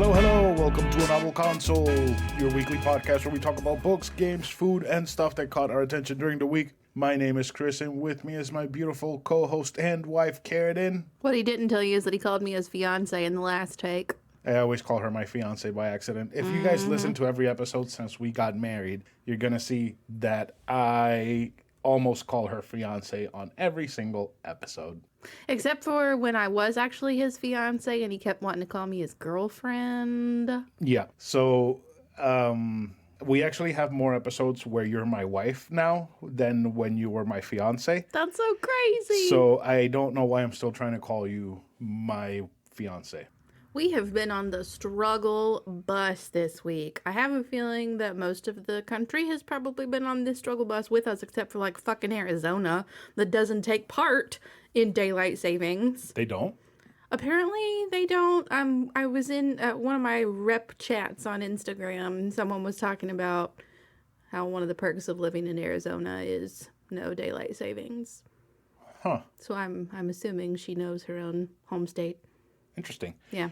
Hello, hello. Welcome to A Novel Console, your weekly podcast where we talk about books, games, food, and stuff that caught our attention during the week. My name is Chris, and with me is my beautiful co-host and wife, Karen. What he didn't tell you is that he called me his fiance in the last take. I always call her my fiance by accident. If you guys listen to every episode since we got married, you're going to see that I almost call her fiance on every single episode. Except for when I was actually his fiance and he kept wanting to call me his girlfriend. Yeah. So, we actually have more episodes where you're my wife now than when you were my fiance. That's so crazy. So I don't know why I'm still trying to call you my fiance. We have been on the struggle bus this week. I have a feeling that most of the country has probably been on this struggle bus with us, except for like fucking Arizona that doesn't take part in daylight savings. They don't? Apparently they don't. I was in one of my rep chats on Instagram, and someone was talking about how one of the perks of living in Arizona is no daylight savings. Huh. So I'm assuming she knows her own home state. Interesting. Yeah.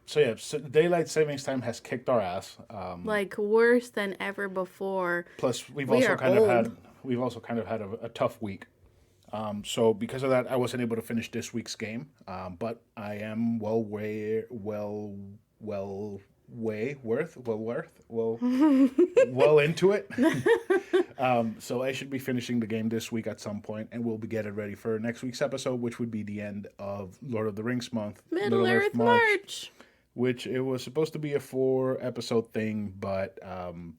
So daylight savings time has kicked our ass. Like worse than ever before. Plus, we've We also are kind old. of had a tough week. So because of that, I wasn't able to finish this week's game. But I am well into it. So I should be finishing the game this week at some point, and we'll be getting ready for next week's episode, which would be the end of Lord of the Rings month, Middle Earth March. which it was supposed to be a 4-episode thing, but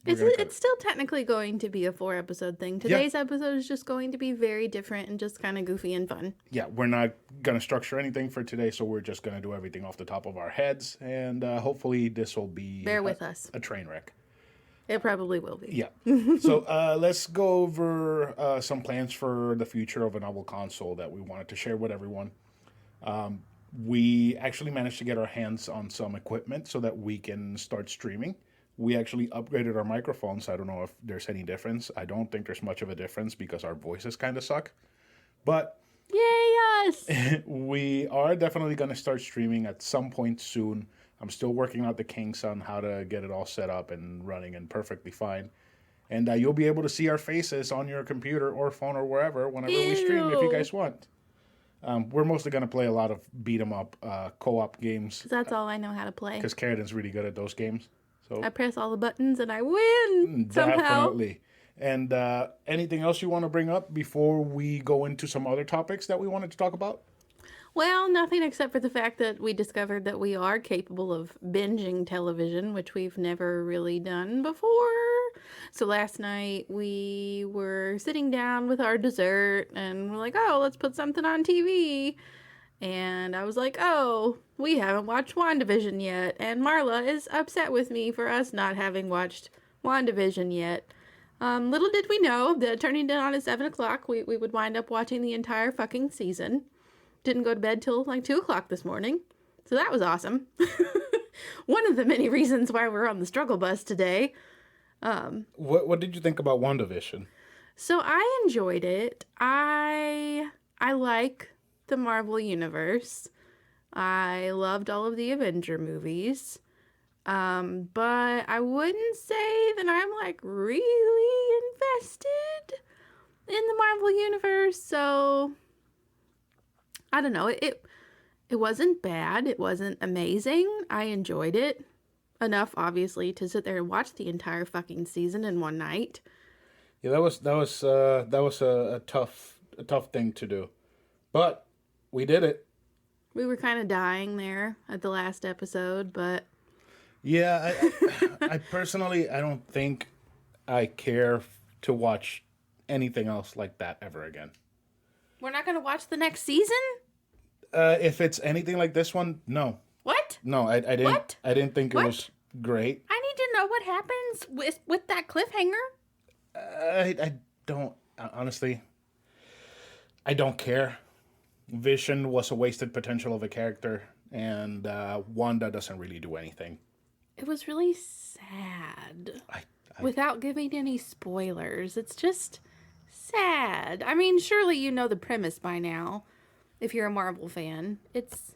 It's still technically going to be a 4-episode thing. Today's episode is just going to be very different and just kind of goofy and fun. Yeah, we're not going to structure anything for today, so we're just going to do everything off the top of our heads, and hopefully this will be Bear with us. A train wreck. It probably will be. Yeah. So let's go over some plans for the future of a novel console that we wanted to share with everyone. We actually managed to get our hands on some equipment so that we can start streaming. We actually upgraded our microphones. I don't know if there's any difference. I don't think there's much of a difference because our voices kind of suck. But Yay, us! we are definitely going to start streaming at some point soon. I'm still working out the kinks on how to get it all set up and running and perfectly fine. And you'll be able to see our faces on your computer or phone or wherever whenever we stream if you guys want. We're mostly going to play a lot of beat-em-up co-op games. Because that's all I know how to play. Because Karaden's really good at those games. So I press all the buttons and I win somehow. Definitely. And anything else you want to bring up before we go into some other topics that we wanted to talk about? Well, nothing except for the fact that we discovered that we are capable of binging television, which we've never really done before. So last night we were sitting down with our dessert and we're like, oh, let's put something on TV. And I was like, oh, we haven't watched WandaVision yet. And Marla is upset with me for us not having watched WandaVision yet. Little did we know that turning it on at 7 o'clock, we would wind up watching the entire fucking season. Didn't go to bed till like 2 o'clock this morning. So that was awesome. One of the many reasons why we're on the struggle bus today. What did you think about WandaVision? So I enjoyed it. I like the Marvel Universe. I loved all of the Avenger movies. But I wouldn't say that I'm like really invested in the Marvel Universe. So I don't know. It wasn't bad. It wasn't amazing. I enjoyed it enough, obviously, to sit there and watch the entire fucking season in one night. Yeah, that was a tough thing to do, but we did it. We were kind of dying there at the last episode, but yeah, I personally I don't think I care to watch anything else like that ever again. we're not gonna watch the next season. If it's anything like this one, no. What? No, I didn't. What? I didn't think it was great. I need to know what happens with that cliffhanger. I don't honestly. I don't care. Vision was a wasted potential of a character, and Wanda doesn't really do anything. It was really sad. Without giving any spoilers, it's just sad. I mean, surely you know the premise by now. If you're a Marvel fan, it's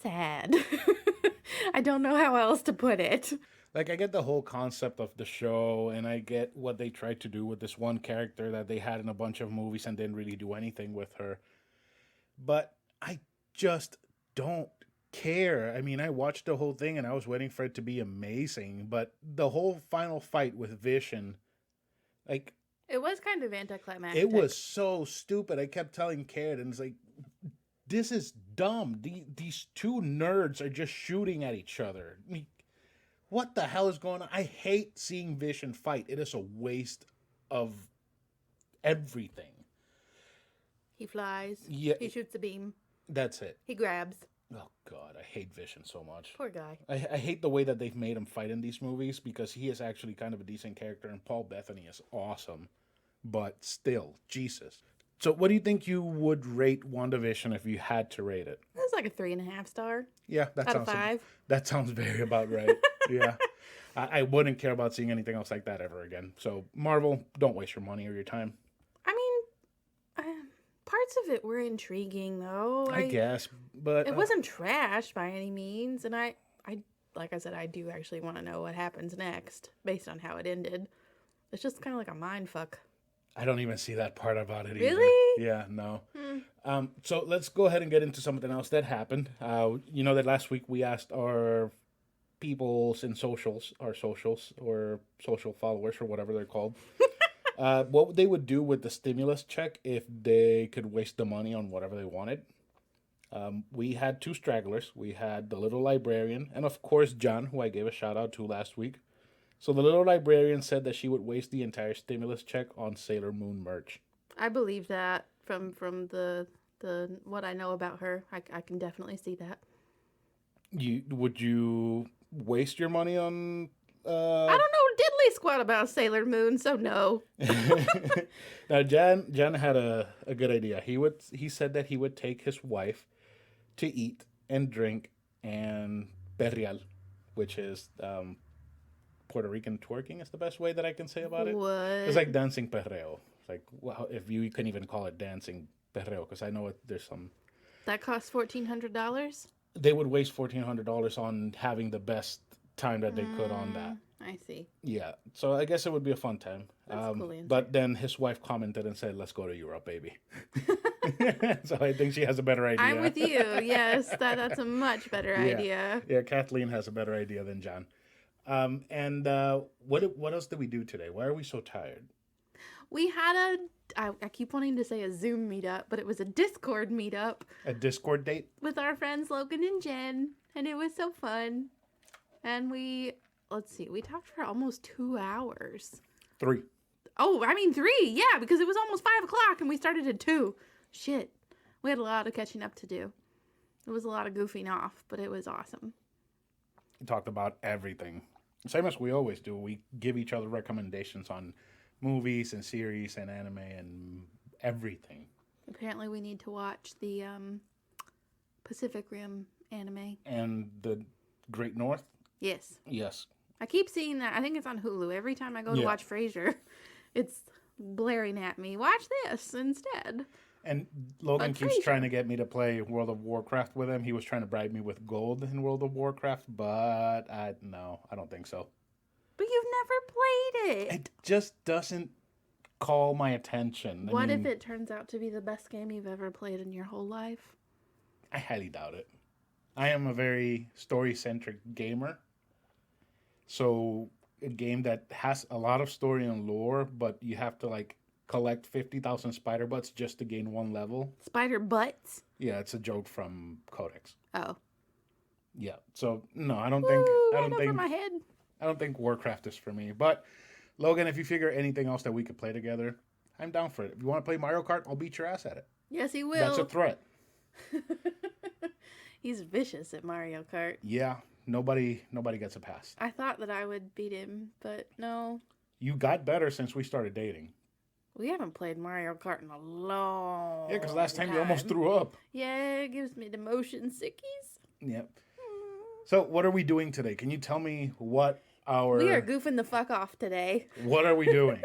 sad. I don't know how else to put it. Like, I get the whole concept of the show, and I get what they tried to do with this one character that they had in a bunch of movies and didn't really do anything with her. But I just don't care. I mean, I watched the whole thing and I was waiting for it to be amazing, but the whole final fight with Vision, like, It was kind of anticlimactic. it was so stupid. I kept telling Karen, and it's like, this is dumb. These two nerds are just shooting at each other. I mean, what the hell is going on? I hate seeing Vision fight. It is a waste of everything. He flies. Yeah, He shoots a beam. that's it. He grabs. Oh God, I hate Vision so much. Poor guy. I hate the way that they've made him fight in these movies because he is actually kind of a decent character, and Paul Bettany is awesome. But still, Jesus. So, what do you think you would rate WandaVision if you had to rate it? That's like a 3.5 star Yeah, that out of sounds 5. that sounds very about right. Yeah, I wouldn't care about seeing anything else like that ever again. So, Marvel, don't waste your money or your time. I mean, parts of it were intriguing though. I guess, but It wasn't trash by any means, and I, like I said, I do actually want to know what happens next based on how it ended. It's just kind of like a mind fuck. I don't even see that part about it either. Really? Yeah, no. So let's go ahead and get into something else that happened. You know that last week we asked our peoples in socials, our socials, or social followers, or whatever they're called, what they would do with the stimulus check if they could waste the money on whatever they wanted. We had 2 stragglers. We had the little librarian, and of course John, who I gave a shout out to last week. So the little librarian said that she would waste the entire stimulus check on Sailor Moon merch. I believe that from the what I know about her. I can definitely see that. Would you waste your money on? I don't know diddly squat about Sailor Moon, so no. Now Jan had a good idea. He said that he would take his wife to eat and drink and perreal, which is Puerto Rican twerking is the best way that I can say about it. What? It's like dancing perreo. Like, well, if you can even call it dancing perreo, because I know there's some. That costs $1,400. They would waste $1,400 on having the best time that they could on that. I see. Yeah, so I guess it would be a fun time. That's a cool answer. But then his wife commented and said, "Let's go to Europe, baby." So I think she has a better idea. I'm with you. Yes, that's a much better idea. Yeah, Kathleen has a better idea than John. And what else did we do today? Why are we so tired? We had I keep wanting to say a Zoom meetup, but it was a Discord meetup A Discord date? with our friends Logan and Jen, and it was so fun. And we talked for almost 2 hours. 3. Oh, I mean 3, yeah, because it was almost 5 o'clock and we started at 2. Shit. We had a lot of catching up to do. It was a lot of goofing off, but it was awesome. We talked about everything. Same as we always do. We give each other recommendations on movies and series and anime and everything. Apparently we need to watch the Pacific Rim anime. And the Great North? Yes. Yes. I keep seeing that. I think it's on Hulu. Every time I go to watch Frasier, it's blaring at me. Watch this instead. And Logan But keeps Frasier. trying to get me to play World of Warcraft with him. He was trying to bribe me with gold in World of Warcraft, but no, I don't think so. But you've never played it. It just doesn't call my attention. What if it turns out to be the best game you've ever played in your whole life? I highly doubt it. I am a very story-centric gamer. So a game that has a lot of story and lore, but you have to like collect 50,000 spider butts just to gain 1 level. Spider butts? Yeah, it's a joke from Codex. Oh. Yeah. So no, I don't Woo, think right over my head. I don't think Warcraft is for me. But Logan, if you figure anything else that we could play together, I'm down for it. If you want to play Mario Kart, I'll beat your ass at it. Yes, he will. That's a threat. He's vicious at Mario Kart. Yeah. Nobody gets a pass. I thought that I would beat him, but no. You got better since we started dating. We haven't played Mario Kart in a long Yeah, because last time you almost threw up. Yeah, it gives me the motion sickies. Yep. So what are we doing today? Can you tell me what We are goofing the fuck off today. What are we doing?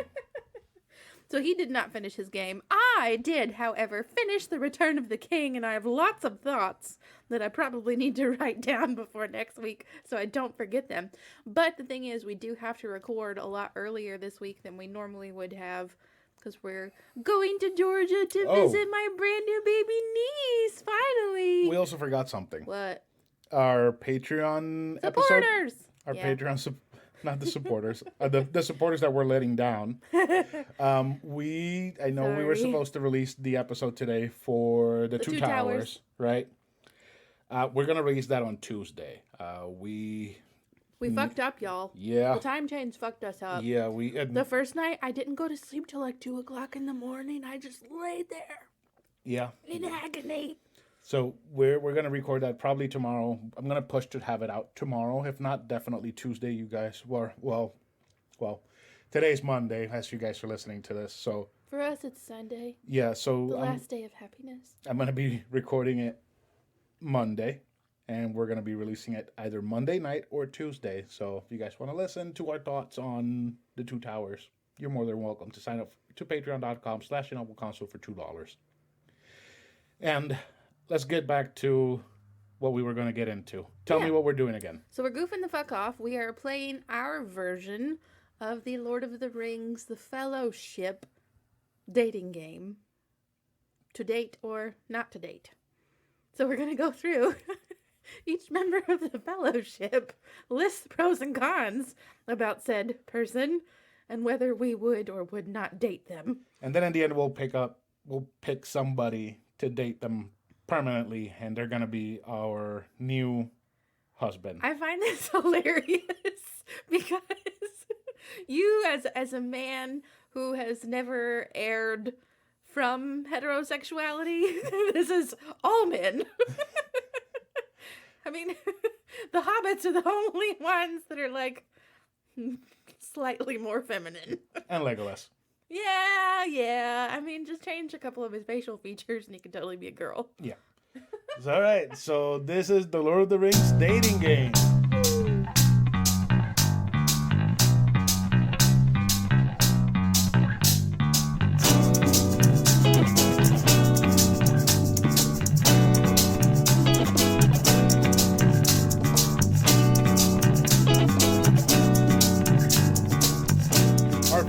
So he did not finish his game. I did, however, finish The Return of the King, and I have lots of thoughts that I probably need to write down before next week so I don't forget them. But the thing is, we do have to record a lot earlier this week than we normally would have because we're going to Georgia to visit my brand new baby niece, finally. We also forgot something. What? Our Patreon episode. Supporters! Our Patreon not the supporters, the supporters that we're letting down. I know we were supposed to release the episode today for the two towers, right? We're gonna release that on Tuesday. We fucked up, y'all. Yeah. The time change fucked us up. Yeah, the first night I didn't go to sleep till like 2:00 in the morning. I just laid there. Yeah. In agony. So we're going to record that probably tomorrow. I'm going to push to have it out tomorrow. If not, definitely Tuesday, you guys. Well, today's Monday as you guys are listening to this. So for us, it's Sunday. Yeah, so the last day of happiness. I'm going to be recording it Monday, and we're going to be releasing it either Monday night or Tuesday. So if you guys want to listen to our thoughts on the two towers, you're more than welcome to sign up to patreon.com/anovelconsole for $2. And let's get back to what we were going to get into. Tell me what we're doing again. So we're goofing the fuck off. We are playing our version of the Lord of the Rings, The Fellowship dating game. To date or not to date. So we're going to go through each member of the Fellowship, list the pros and cons about said person, and whether we would or would not date them. And then in the end, we'll pick somebody to date them permanently, and they're going to be our new husband. I find this hilarious because you, as a man who has never erred from heterosexuality, this is all men. I mean, the hobbits are the only ones that are like slightly more feminine. And Legolas. Yeah. I mean, just change a couple of his facial features and he could totally be a girl. Yeah. All right. So this is the Lord of the Rings dating game.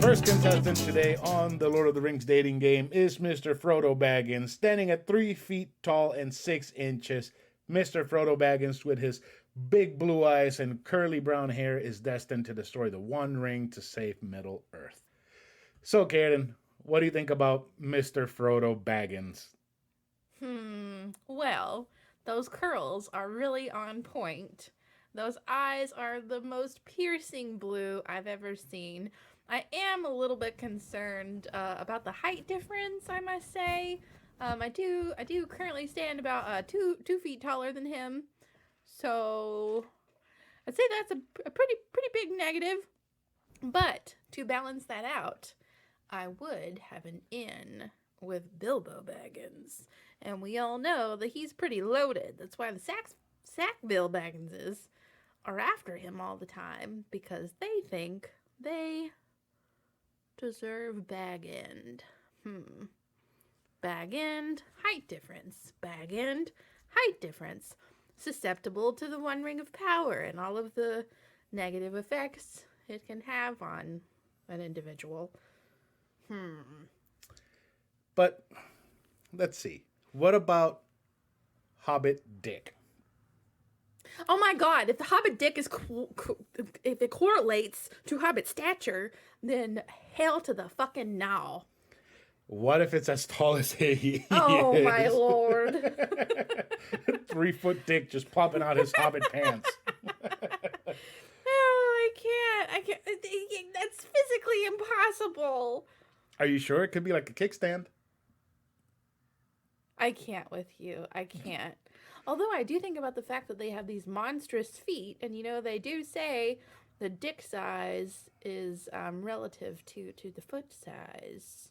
First contestant today on the Lord of the Rings dating game is Mr. Frodo Baggins, standing at 3 feet tall and 6 inches. Mr. Frodo Baggins, with his big blue eyes and curly brown hair, is destined to destroy the One Ring to save Middle Earth. So, Karen, what do you think about Mr. Frodo Baggins? Well, those curls are really on point. Those eyes are the most piercing blue I've ever seen. I am a little bit concerned about the height difference, I must say. I do currently stand about 2 feet taller than him, so I'd say that's a pretty big negative. But to balance that out, I would have an in with Bilbo Baggins, and we all know that he's pretty loaded. That's why the Sackville Bagginses are after him all the time, because they think they deserve bag end. Bag end, height difference. Bag end, height difference. Susceptible to the One Ring of Power and all of the negative effects it can have on an individual. But let's see. What about Hobbit Dick? Oh my God! If the Hobbit dick is if it correlates to Hobbit stature, then hell to the fucking no. What if it's as tall as he is? Oh my Lord! 3 foot dick just popping out his Hobbit pants. Oh, I can't. That's physically impossible. Are you sure? It could be like a kickstand. I can't with you. I can't. Although I do think about the fact that they have these monstrous feet, and they do say the dick size is relative to the foot size.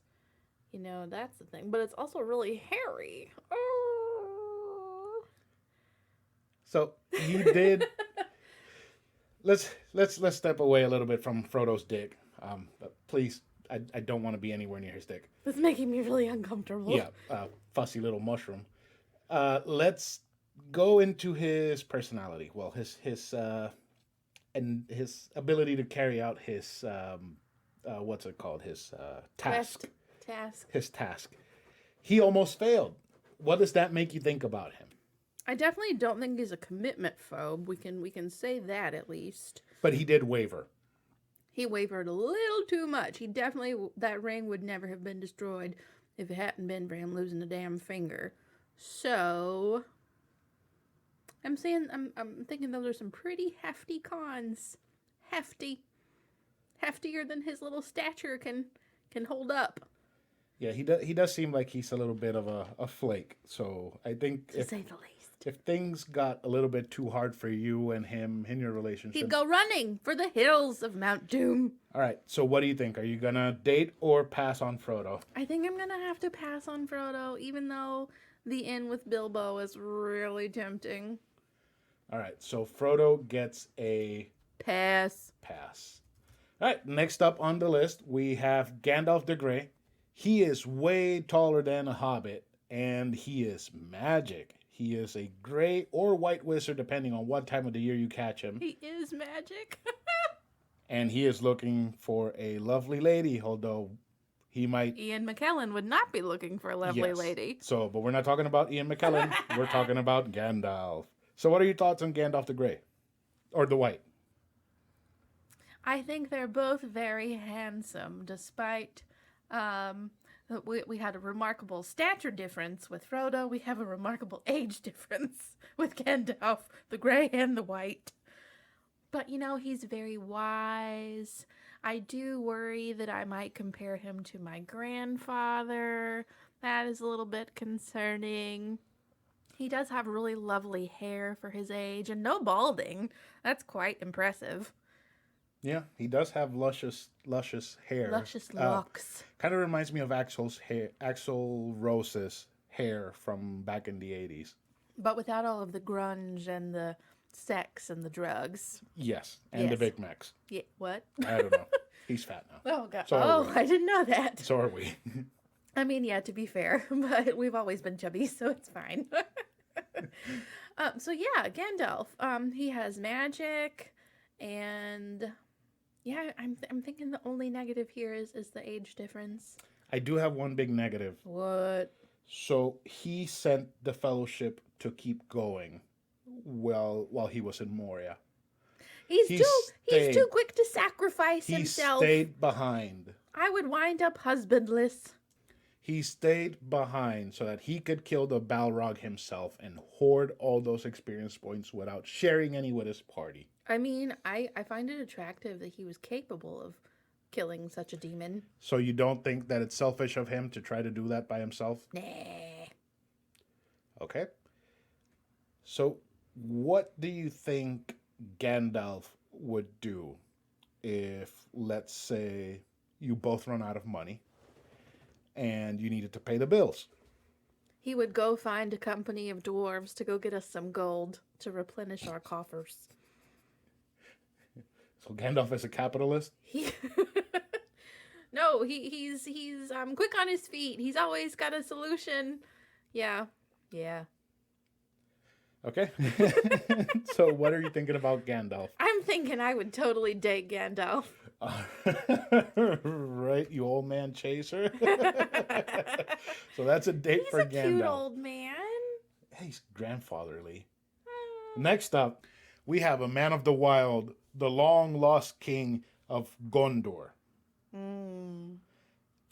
That's the thing. But it's also really hairy. Oh. So you did. Let's step away a little bit from Frodo's dick. Please, I don't want to be anywhere near his dick. It's making me really uncomfortable. Yeah, fussy little mushroom. Let's go into his personality. Well, his and his ability to carry out his what's it called? His task. Task. His task. He almost failed. What does that make you think about him? I definitely don't think he's a commitment phobe. We can say that at least. But he did waver. He wavered a little too much. He definitely, that ring would never have been destroyed if it hadn't been for him losing a damn finger. So, I'm thinking those are some pretty hefty cons. Hefty. Heftier than his little stature can hold up. Yeah, he does seem like he's a little bit of a flake. So I think To say the least. if things got a little bit too hard for you and him in your relationship, He'd go running for the hills of Mount Doom. all right. So what do you think? Are you gonna date or pass on Frodo? I think I'm gonna have to pass on Frodo, even though the inn with Bilbo is really tempting. All right. So Frodo gets a Pass. pass. All right. Next up on the list, we have Gandalf the Grey. He is way taller than a hobbit, and he is magic. He is a gray or white wizard, depending on what time of the year you catch him. He is magic. And he is looking for a lovely lady, although he might... Ian McKellen would not be looking for a lovely lady. So, but we're not talking about Ian McKellen. We're talking about Gandalf. So what are your thoughts on Gandalf the Grey? Or the White? I think they're both very handsome, despite we had a remarkable stature difference with Frodo. We have a remarkable age difference with Gandalf, the Grey and the White. But, you know, he's very wise. I do worry that I might compare him to my grandfather. That is a little bit concerning. He does have really lovely hair for his age and no balding. That's quite impressive. Yeah, he does have luscious hair. Luscious locks. Kind of reminds me of Axl Rose's hair from back in the 80s. But without all of the grunge and the sex and the drugs. Yes, and the Yes. Big Macs. Yeah, what? I don't know. He's fat now. Oh, God. So are we. I didn't know that. So are we. I mean, yeah, to be fair, but we've always been chubby, so it's fine. So yeah, Gandalf. He has magic, and yeah, I'm thinking the only negative here is the age difference. I do have one big negative. What? So he sent the Fellowship to keep going while he was in Moria. He's He too stayed- quick to sacrifice He himself. stayed behind. I would wind up husbandless. He stayed behind so that he could kill the Balrog himself and hoard all those experience points without sharing any with his party. I mean, I find it attractive that he was capable of killing such a demon. So you don't think that it's selfish of him to try to do that by himself? Nah. Okay. So what do you think Gandalf would do if, let's say, you both run out of money and you needed to pay the bills? He would go find a company of dwarves to go get us some gold to replenish our coffers. So Gandalf is a capitalist? He No, he's quick on his feet. He's always got a solution. Yeah. Yeah. Okay. So what are you thinking about Gandalf? I'm thinking I would totally date Gandalf. Right, you old man chaser. So that's a date for He's a Gandalf. cute old man. He's grandfatherly. Next up, we have a man of the wild, the long lost king of Gondor.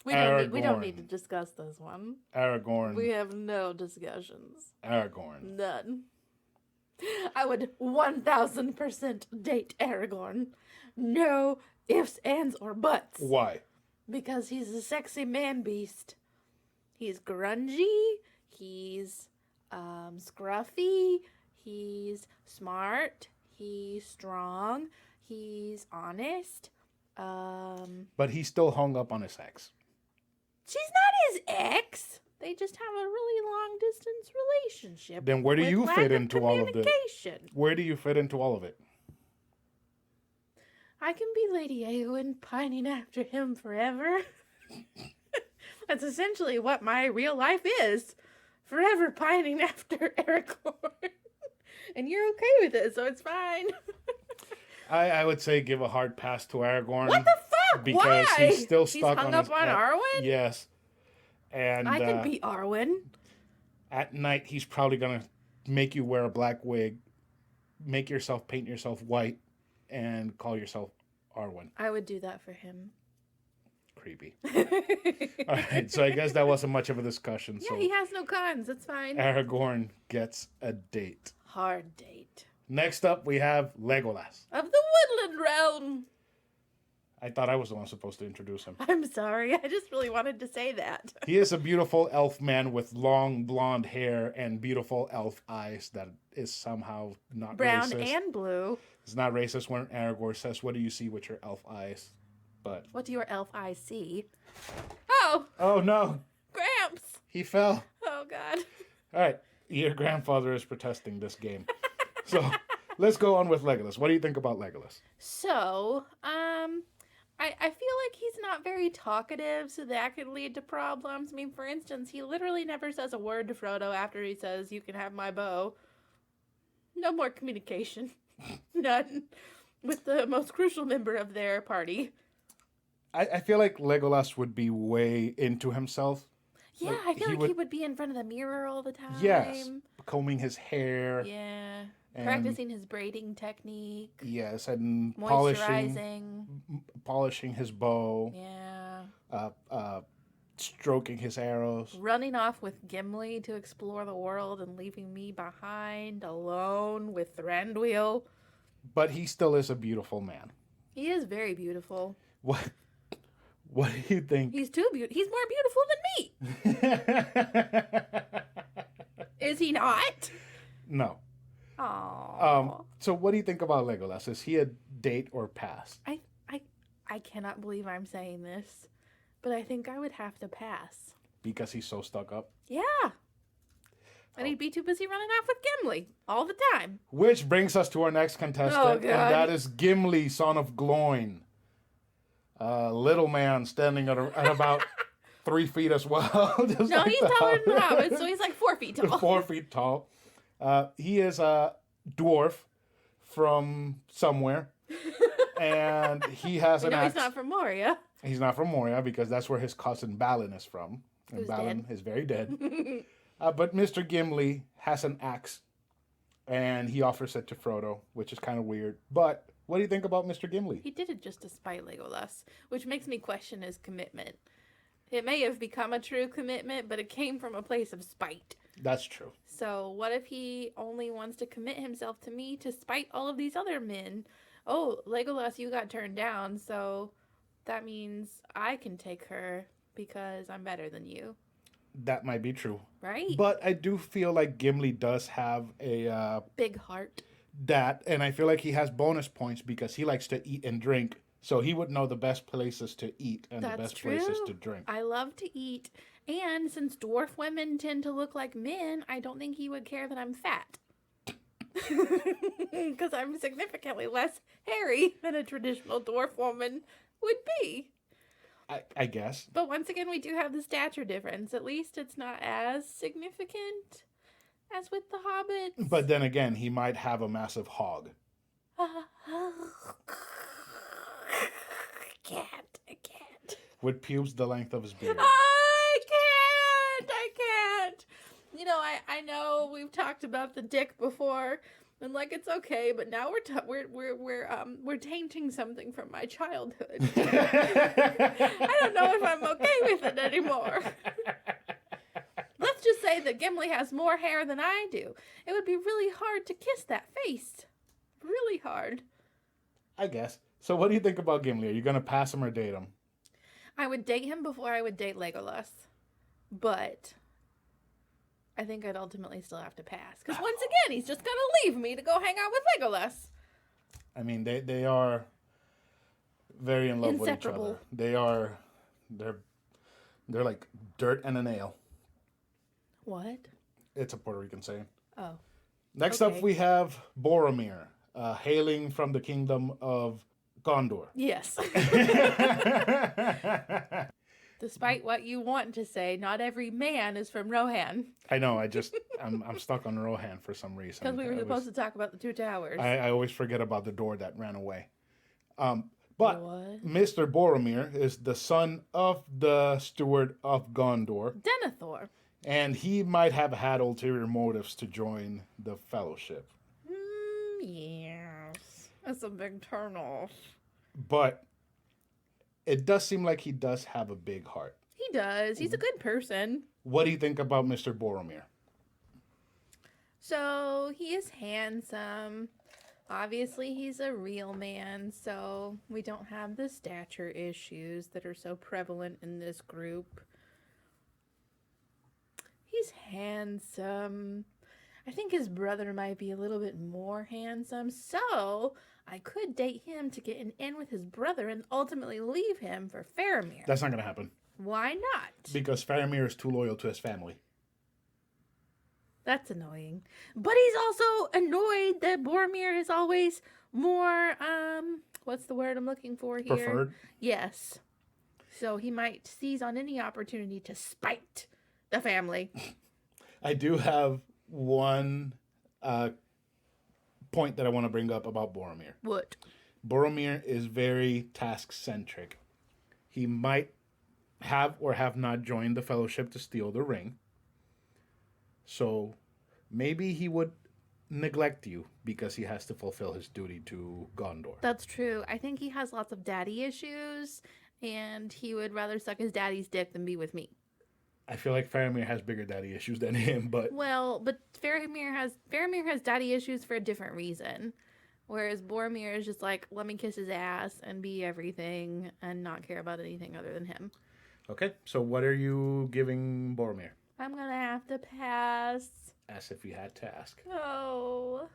We don't need Aragorn. to discuss this one. Aragorn. We have no discussions. Aragorn. None. I would 1000% date Aragorn. No ifs, ands, or buts. Why? Because he's a sexy man beast. He's grungy. He's scruffy. He's smart. He's strong. He's honest. But he's still hung up on his ex. She's not his ex. They just have a really long distance relationship. Then where do with you lack fit of into all of this? communication. Where do you fit into all of it? I can be Lady Eowyn pining after him forever. That's essentially what my real life is. Forever pining after Aragorn. And you're okay with it, so it's fine. I would say give a hard pass to Aragorn. What the fuck? Because Why? he's still He's stuck hung on up his on Arwen? Yes. And I could beat Arwen. at night, he's probably going to make you wear a black wig, paint yourself white, and call yourself Arwen. I would do that for him. Creepy. All right, so I guess that wasn't much of a discussion. Yeah, So he has no cons. It's fine. Aragorn gets a date. Hard date. Next up, we have Legolas. Of the Woodland Realm. I thought I was the one supposed to introduce him. I'm sorry. I just really wanted to say that. He is a beautiful elf man with long blonde hair and beautiful elf eyes that is somehow not Brown racist. and blue. It's not racist when Aragorn says, "What do you see with your elf eyes?" But What do your elf eyes see? Oh, oh no, Gramps. he fell. Oh, God. All right, your grandfather is protesting this game. So let's go on with Legolas. What do you think about Legolas? So, I feel like he's not very talkative, so that could lead to problems. I mean, for instance, he literally never says a word to Frodo after he says, "You can have my bow." No more communication. None. With the most crucial member of their party. I feel like Legolas would be way into himself. Yeah, Like, I feel he like would- he would be in front of the mirror all the time. Yes, combing his hair. Yeah. And- Practicing his braiding technique. Yes, and Moisturizing. polishing his bow, Yeah. stroking his arrows. Running off with Gimli to explore the world and leaving me behind alone with Thranduil. But he still is a beautiful man. He is very beautiful. What? What do you think? He's too beautiful. He's more beautiful than me. Is he not? No. Oh. So what do you think about Legolas? Is he a date or pass? I cannot believe I'm saying this, but I think I would have to pass. Because he's so stuck up. Yeah. And he'd be too busy running off with Gimli all the time. Which brings us to our next contestant, Oh, and God. that is Gimli, son of Gloin. Little man standing at about 3 feet as well. Just No, like he's the taller than the Hobbit. Hobbit, so he's like 4 feet tall. 4 feet tall. He is a dwarf from somewhere. And he has an No, axe. he's not from Moria. He's not from Moria because that's where his cousin Balin is from. And Who's Balin dead. is very dead. But Mr. Gimli has an axe. And he offers it to Frodo, which is kind of weird. But what do you think about Mr. Gimli? He did it just to spite Legolas, which makes me question his commitment. It may have become a true commitment, but it came from a place of spite. That's true. So what if he only wants to commit himself to me to spite all of these other men? Oh, Legolas, you got turned down, so that means I can take her because I'm better than you, That might be true. right? But I do feel like Gimli does have a Big heart. and I feel like he has bonus points because he likes to eat and drink. So he would know the best places to eat and That's the best true. places to drink. I love to eat, and since dwarf women tend to look like men, I don't think he would care that I'm fat. Because I'm significantly less hairy than a traditional dwarf woman would be. I guess. But once again, we do have the stature difference. At least it's not as significant as with the hobbits. But then again, he might have a massive hog. I can't. With pubes the length of his beard. I can't. You know, I know we've talked about the dick before, and like it's okay, but now we're tainting something from my childhood. I don't know if I'm okay with it anymore. Let's just say that Gimli has more hair than I do. It would be really hard to kiss that face. Really hard. I guess. So what do you think about Gimli? Are you going to pass him or date him? I would date him before I would date Legolas. But I think I'd ultimately still have to pass. Because once again, he's just going to leave me to go hang out with Legolas. I mean, they are very in love with each Inseparable. other. They're like dirt and a nail. What? It's a Puerto Rican saying. Oh. Next Okay. up, we have Boromir, hailing from the kingdom of Gondor. Yes. Despite what you want to say, not every man is from Rohan. I know. I'm stuck on Rohan for some reason. Because we were supposed to talk about the two towers. I always forget about the door that ran away. But What? Mr. Boromir is the son of the steward of Gondor, Denethor. and he might have had ulterior motives to join the Fellowship. Yes. That's a big turnoff. But it does seem like he does have a big heart. He does. He's a good person. What do you think about Mr. Boromir? So, he is handsome. Obviously, he's a real man, so we don't have the stature issues that are so prevalent in this group. He's handsome. I think his brother might be a little bit more handsome, so I could date him to get an in with his brother and ultimately leave him for Faramir. That's not going to happen. Why not? Because Faramir is too loyal to his family. That's annoying. But he's also annoyed that Boromir is always more, what's the word I'm looking for here? Preferred? Yes. So he might seize on any opportunity to spite the family. I do have one point that I want to bring up about Boromir. What? Boromir is very task-centric. He might have or have not joined the Fellowship to steal the ring. So maybe he would neglect you because he has to fulfill his duty to Gondor. That's true. I think he has lots of daddy issues, and he would rather suck his daddy's dick than be with me. I feel like Faramir has bigger daddy issues than him, but But Faramir has daddy issues for a different reason. Whereas Boromir is just like, let me kiss his ass and be everything and not care about anything other than him. okay. So what are you giving Boromir? I'm gonna have to pass. As if you had to ask. Oh.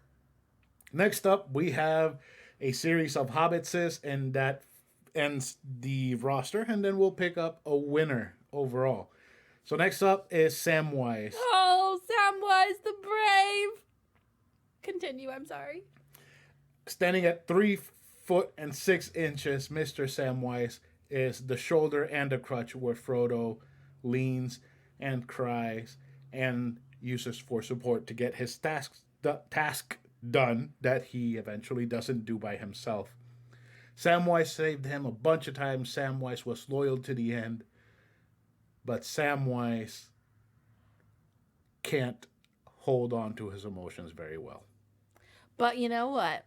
Next up, we have a series of Hobbitses, and that ends the roster, and then we'll pick up a winner overall. So next up is Samwise. Oh, Samwise the Brave. Continue, I'm sorry. Standing at 3'6", Mr. Samwise is the shoulder and the crutch where Frodo leans and cries and uses for support to get his task done that he eventually doesn't do by himself. Samwise saved him a bunch of times. Samwise was loyal to the end. But Samwise can't hold on to his emotions very well. But you know what?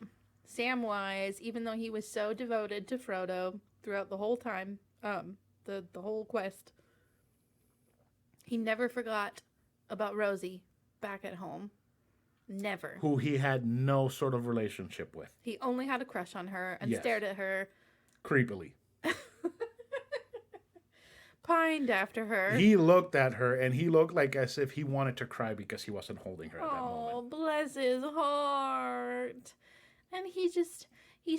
Samwise, even though he was so devoted to Frodo throughout the whole time, the whole quest, he never forgot about Rosie back at home. Never. Who he had no sort of relationship with. He only had a crush on her and Yes. stared at her. Creepily. Pined after her. He looked at her and he looked like as if he wanted to cry because he wasn't holding her at that Oh, moment. bless his heart. And he's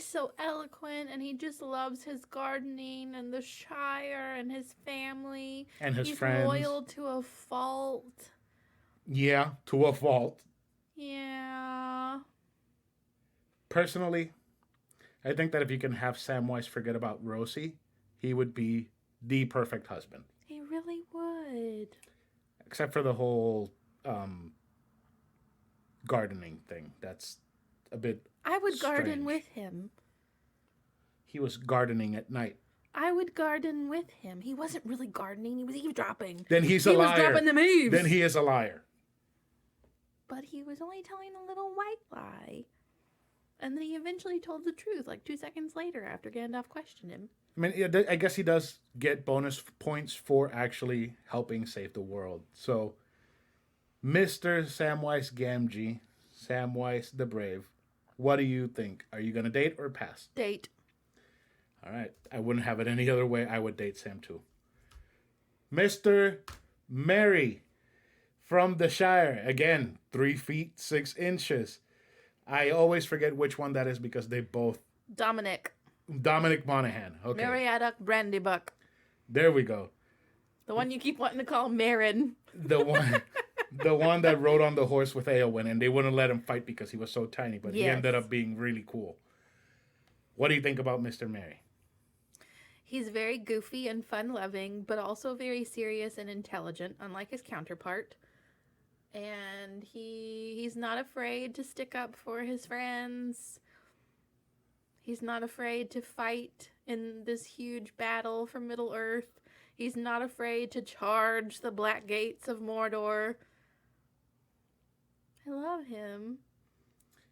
so eloquent and he just loves his gardening and the Shire and his family. And his he's friends. loyal to a fault. Yeah, to a fault. Yeah. Personally, I think that if you can have Samwise forget about Rosie, he would be the perfect husband. He really would. Except for the whole gardening thing. That's a bit I would garden strange. with him. He was gardening at night. I would garden with him. He wasn't really gardening. He was eavesdropping. Then he's a He was liar. dropping them eaves. Then he is a liar. But he was only telling a little white lie. And then he eventually told the truth, like 2 seconds later after Gandalf questioned him. I mean, yeah, I guess he does get bonus points for actually helping save the world. So, Mr. Samwise Gamgee, Samwise the Brave, what do you think? Are you going to date or pass? Date. All right. I wouldn't have it any other way. I would date Sam too. Mr. Merry from the Shire. Again, 3'6". I always forget which one that is because they both... Dominic. Dominic Monaghan. Okay. Mariadoc Brandybuck. There we go. The one you keep wanting to call Marin. The one that rode on the horse with Eowyn, and they wouldn't let him fight because he was so tiny, but he Yes. ended up being really cool. What do you think about Mr. Merry? He's very goofy and fun-loving, but also very serious and intelligent, unlike his counterpart. And he's not afraid to stick up for his friends. He's not afraid to fight in this huge battle for Middle-earth. He's not afraid to charge the black gates of Mordor. I love him.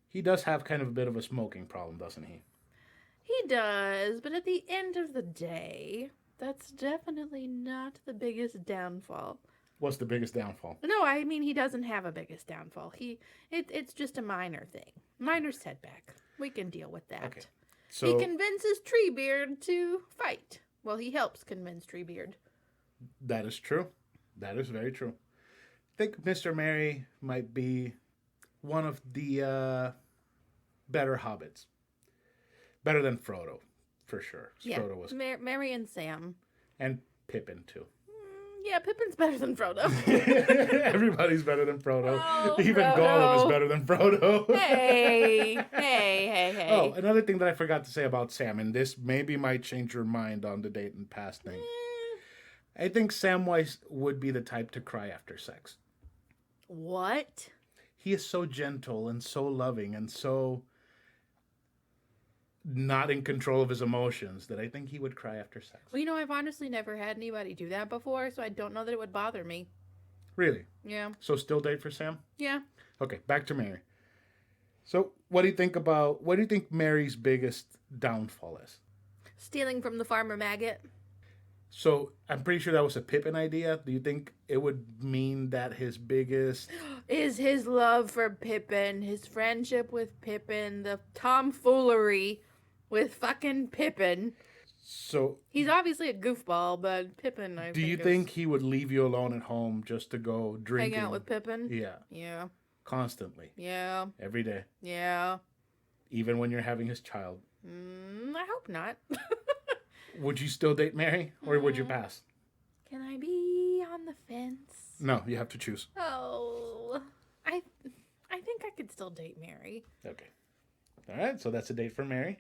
He does have kind of a bit of a smoking problem, doesn't he? He does, but at the end of the day, that's definitely not the biggest downfall. What's the biggest downfall? No, I mean he doesn't have a biggest downfall. It's just a minor thing. Minor setback. We can deal with that. Okay. So He convinces Treebeard to fight. Well, he helps convince Treebeard. that is true. That is very true. I think Mr. Merry might be one of the better hobbits. Better than Frodo, for sure. Yeah, Frodo was... Merry and Sam. And Pippin, too. Yeah, Pippin's better than Frodo. Everybody's better than Frodo. Oh, Even Frodo. Gollum is better than Frodo. Hey. Oh, another thing that I forgot to say about Sam, and this maybe might change your mind on the date and past thing. I think Samwise would be the type to cry after sex. What? He is so gentle and so loving and so not in control of his emotions that I think he would cry after sex. Well, I've honestly never had anybody do that before, so I don't know that it would bother me. Really? Yeah. So still date for Sam? Yeah. Okay, back to Mary. So what do you think Mary's biggest downfall is? Stealing from the farmer maggot. So I'm pretty sure that was a Pippin idea. Do you think it would mean that his biggest... Is his love for Pippin, his friendship with Pippin, the tomfoolery with fucking Pippin. So He's obviously a goofball, but Pippin, do you think he would leave you alone at home just to go drinking? hang out with Pippin? Yeah, Yeah. constantly, Yeah. every day, Yeah. even when you're having his child. I hope not. Would you still date Mary, or would you pass? Can I be on the fence? No, you have to choose. Oh, I think I could still date Mary. Okay. All right, so that's a date for Mary.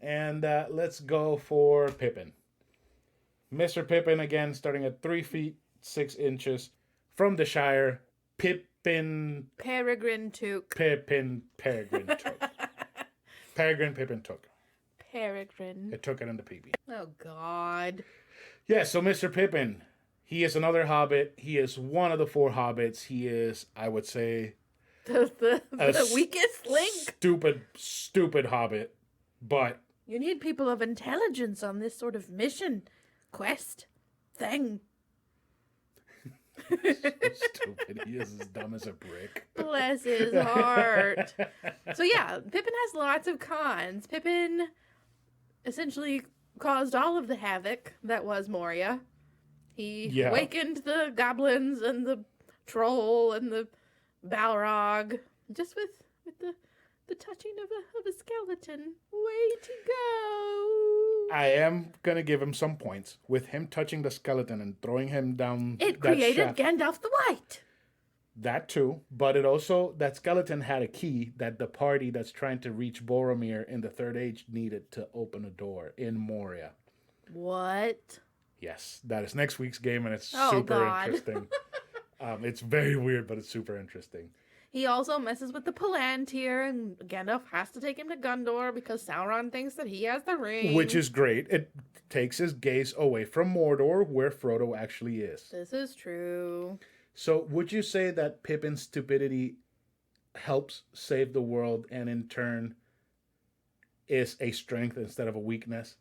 And let's go for Pippin. Mr. Pippin, again, starting at 3 feet, 6 inches. From the Shire, Pippin... Peregrine Took. Pippin Peregrine took. Peregrine Pippin took. Peregrine. It took it in the PB. Oh, God. Yeah, so Mr. Pippin, he is another hobbit. He is one of the 4 hobbits. He is, I would say... The weakest link. Stupid hobbit. But... You need people of intelligence on this sort of mission, quest, thing. So stupid. He is as dumb as a brick. Bless his heart. So yeah, Pippin has lots of cons. Pippin essentially caused all of the havoc that was Moria. He awakened the goblins and the troll and the Balrog just with the touching of a skeleton. Way to go. I am going to give him some points. With him touching the skeleton and throwing him down It that created shaft. Gandalf the White. That too. But it also, that skeleton had a key that the party that's trying to reach Boromir in the Third Age needed to open a door in Moria. What? Yes, that is next week's game, and it's Oh, super God. interesting. It's very weird, but it's super interesting. He also messes with the Palantir, and Gandalf has to take him to Gondor because Sauron thinks that he has the ring. Which is great. It takes his gaze away from Mordor, where Frodo actually is. This is true. So, would you say that Pippin's stupidity helps save the world, and in turn is a strength instead of a weakness?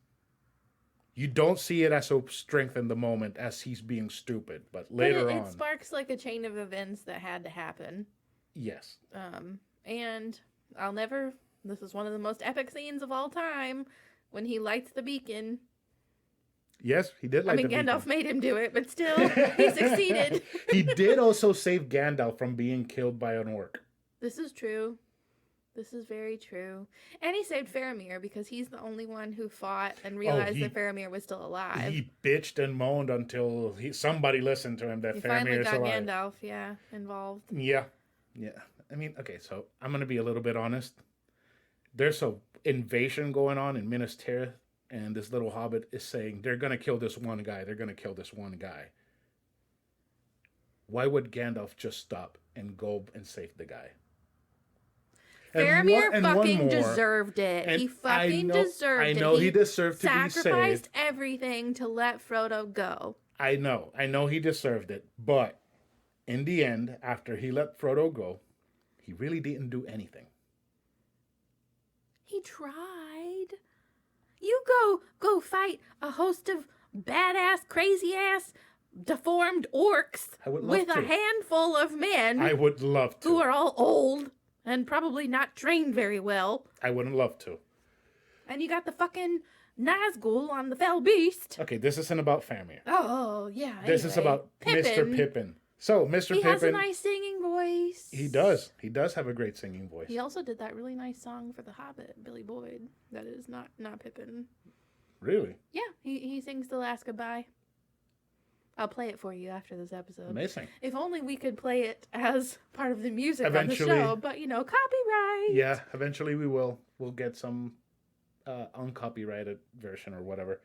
You don't see it as a strength in the moment as he's being stupid, but later on. It sparks like a chain of events that had to happen. Yes. And I'll never... This is one of the most epic scenes of all time when he lights the beacon. Yes, he did light the beacon. Gandalf made him do it, but still, he succeeded. He did also save Gandalf from being killed by an orc. This is true. This is very true. And he saved Faramir because he's the only one who fought and realized that Faramir was still alive. He bitched and moaned until somebody listened to him that he Faramir finally is got alive. Gandalf, Yeah. Yeah. I mean, okay, so I'm going to be a little bit honest. invasion going on in Minas Tirith, and this little hobbit is saying, they're going to kill this one guy, they're going to kill this one guy. Why would Gandalf just stop and go and save the guy? Faramir fucking deserved it. And he fucking deserved it. I know he deserved to be saved. Sacrificed everything to let Frodo go. I know he deserved it. But in the end, after he let Frodo go, he really didn't do anything. He tried. You go fight a host of badass, crazy-ass, deformed orcs with a handful of men. I would love to. Who are all old and probably not trained very well. I wouldn't love to. And you got the fucking Nazgul on the fell beast. Okay, this isn't about Faramir. Oh, yeah. This is about Mr. Pippin. So, Mr. Pippin... He has a nice singing voice. He does. He does have a great singing voice. He also did that really nice song for The Hobbit, Billy Boyd. That is not Pippin. Really? Yeah, he sings The Last Goodbye. I'll play it for you after this episode. Amazing. If only we could play it as part of the music on the show, but copyright. Yeah, eventually we will. We'll get some uncopyrighted version or whatever.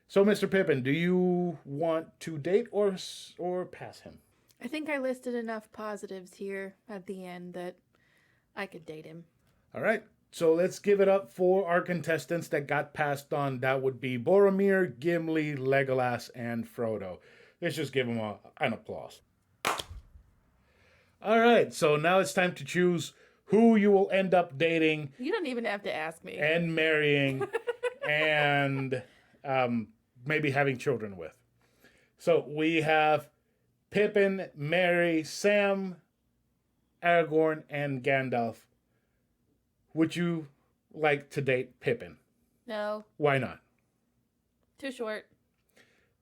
So, Mr. Pippin, do you want to date or pass him? I think I listed enough positives here at the end that I could date him. All right. So let's give it up for our contestants that got passed on. That would be Boromir, Gimli, Legolas, and Frodo. Let's just give them an applause. All right. So now it's time to choose who you will end up dating. You don't even have to ask me. And marrying and maybe having children with. So we have Pippin, Merry, Sam, Aragorn, and Gandalf. Would you like to date Pippin? No. Why not? Too short.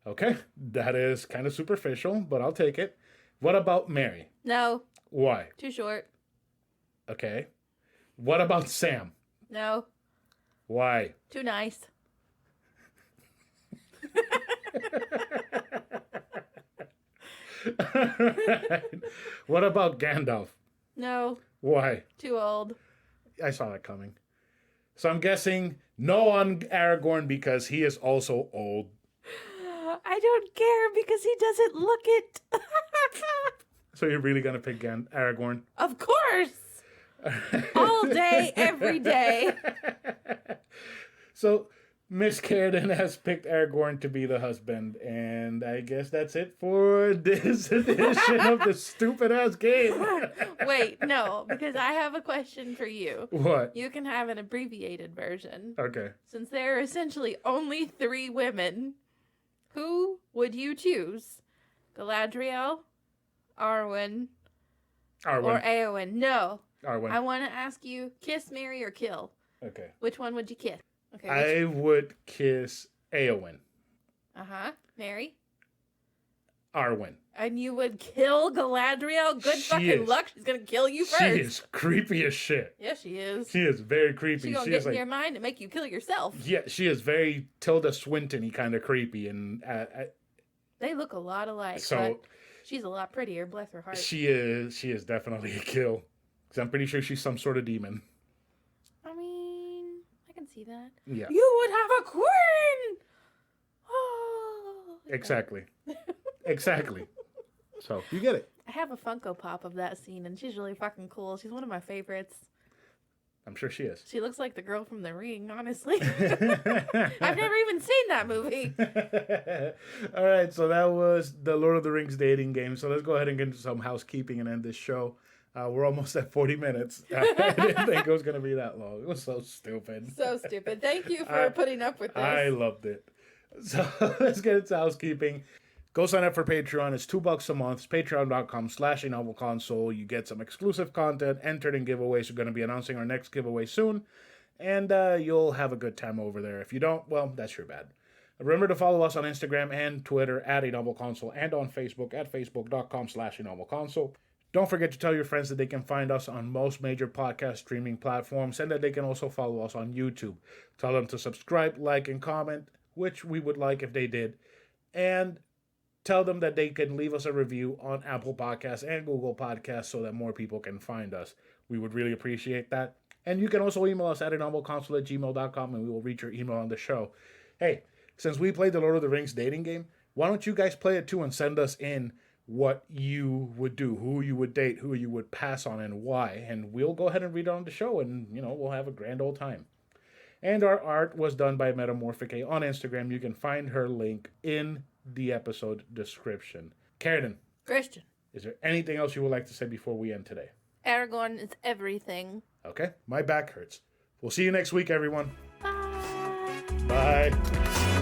Okay, that is kind of superficial, but I'll take it. What about Merry? No. Why? Too short. Okay. What about Sam? No. Why? Too nice. What about Gandalf? No. Why? Too old. I saw that coming. So I'm guessing no on Aragorn because he is also old. I don't care because he doesn't look it. So you're really going to pick Aragorn? Of course. All day, every day. So Miss Carradine has picked Aragorn to be the husband, and I guess that's it for this edition of the stupid-ass game. Wait, no, because I have a question for you. What? You can have an abbreviated version. Okay. Since there are essentially only 3 women, who would you choose? Galadriel, Arwen, or Éowyn? No. Arwen. I want to ask you, kiss, marry, or kill. Okay. Which one would you kiss? Okay. I would kiss Éowyn. Marry? Arwen. And you would kill Galadriel? Good fucking luck. She's going to kill you first. She is creepy as shit. Yeah, she is. She is very creepy. She's going to get in your mind and make you kill yourself. Yeah, she is very Tilda Swinton-y kind of creepy. And they look a lot alike, but she's a lot prettier, bless her heart. She is definitely a kill. Because I'm pretty sure she's some sort of demon. I mean, I can see that. Yeah. You would have a queen! Oh. Exactly. Exactly. So, you get it. I have a Funko Pop of that scene, and she's really fucking cool. She's one of my favorites. I'm sure she is. She looks like the girl from The Ring, honestly. I've never even seen that movie. All right, so that was the Lord of the Rings dating game. So let's go ahead and get into some housekeeping and end this show. We're almost at 40 minutes. I didn't think it was going to be that long. It was so stupid. So stupid. Thank you for putting up with this. I loved it. So let's get into housekeeping. Go sign up for Patreon. It's $2 a month. It's patreon.com/anovelconsole. You get some exclusive content, entered in giveaways. We're going to be announcing our next giveaway soon. And you'll have a good time over there. If you don't, well, that's your bad. Remember to follow us on Instagram and Twitter at anovelconsole and on Facebook at facebook.com/anovelconsole. Don't forget to tell your friends that they can find us on most major podcast streaming platforms and that they can also follow us on YouTube. Tell them to subscribe, like, and comment, which we would like if they did. And tell them that they can leave us a review on Apple Podcasts and Google Podcasts so that more people can find us. We would really appreciate that. And you can also email us at anovelconsole@gmail.com and we will read your email on the show. Hey, since we played the Lord of the Rings dating game, why don't you guys play it too and send us in what you would do, who you would date, who you would pass on, and why. And we'll go ahead and read it on the show, and, we'll have a grand old time. And our art was done by Metamorphic on Instagram. You can find her link in the episode description. Karen, Christian. is there anything else you would like to say before we end today? Aragorn is everything. Okay, my back hurts. We'll see you next week, everyone. Bye. Bye.